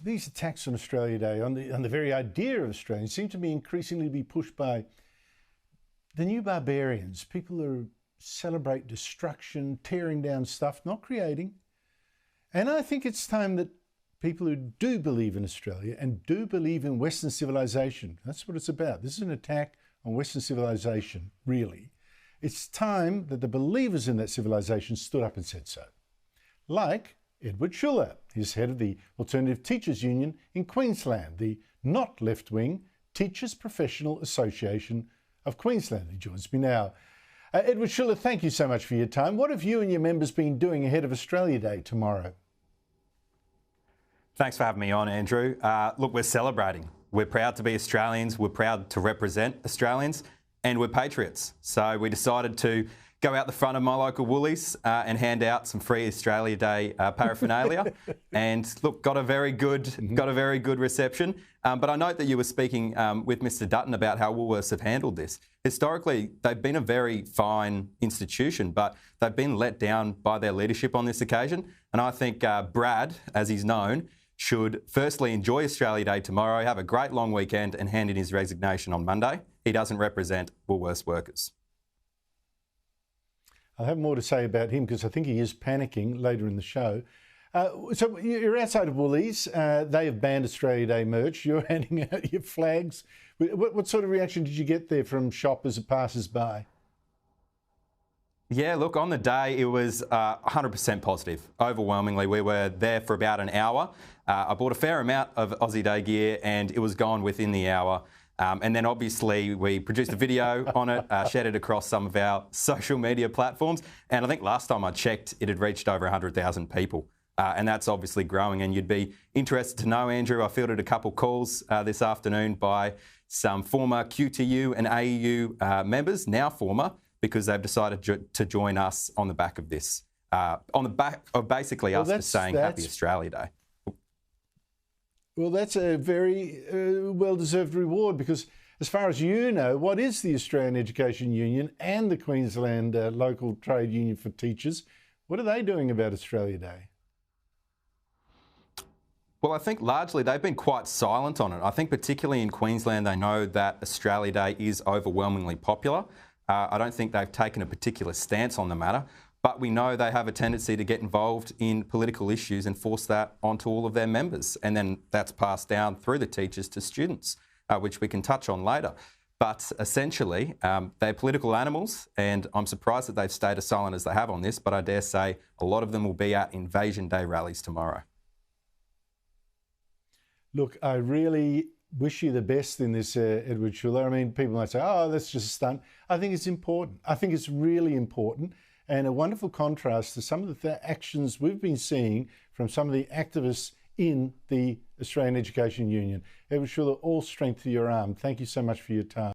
these attacks on Australia Day, on the very idea of Australia, seem to be increasingly be pushed by the new barbarians, people who celebrate destruction, tearing down stuff, not creating. And I think it's time that people who do believe in Australia and do believe in Western civilization, that's what it's about. This is an attack on Western civilization, really. It's time that the believers in that civilization stood up and said so. Like Edward Schuller, he's head of the Alternative Teachers Union in Queensland, the not left-wing Teachers Professional Association of Queensland. He joins me now. Edward Schuller, thank you so much for your time. What have you and your members been doing ahead of Australia Day tomorrow? Thanks for having me on, Andrew. Look, we're celebrating. We're proud to be Australians. We're proud to represent Australians, and we're patriots. So we decided to go out the front of my local Woolies and hand out some free Australia Day paraphernalia. And look, got a very good reception. But I note that you were speaking with Mr. Dutton about how Woolworths have handled this. Historically, they've been a very fine institution, but they've been let down by their leadership on this occasion. And I think Brad, as he's known, should firstly enjoy Australia Day tomorrow, have a great long weekend and hand in his resignation on Monday. He doesn't represent Woolworths workers. I'll have more to say about him because I think he is panicking later in the show. So you're outside of Woolies. They have banned Australia Day merch. You're handing out your flags. What sort of reaction did you get there from shoppers and passers-by? Yeah, look, on the day, it was 100% positive. Overwhelmingly, we were there for about an hour. I bought a fair amount of Aussie Day gear and it was gone within the hour. And then obviously we produced a video on it, shared it across some of our social media platforms. And I think last time I checked, it had reached over 100,000 people. And that's obviously growing. And you'd be interested to know, Andrew, I fielded a couple calls this afternoon by some former QTU and AEU members, now former, because they've decided to join us on the back of this. On the back of basically us just saying Happy Australia Day. Well, that's a very well-deserved reward because as far as you know, what is the Australian Education Union and the Queensland Local Trade Union for Teachers? What are they doing about Australia Day? Well, I think largely they've been quite silent on it. I think particularly in Queensland, they know that Australia Day is overwhelmingly popular. I don't think they've taken a particular stance on the matter, but we know they have a tendency to get involved in political issues and force that onto all of their members. And then that's passed down through the teachers to students, which we can touch on later. But essentially, they're political animals, and I'm surprised that they've stayed as silent as they have on this, but I dare say a lot of them will be at Invasion Day rallies tomorrow. Look, I really wish you the best in this, Edward Schuller. I mean, people might say, oh, that's just a stunt. I think it's important. I think it's really important and a wonderful contrast to some of the actions we've been seeing from some of the activists in the Australian Education Union. Edward Schuller, all strength to your arm. Thank you so much for your time.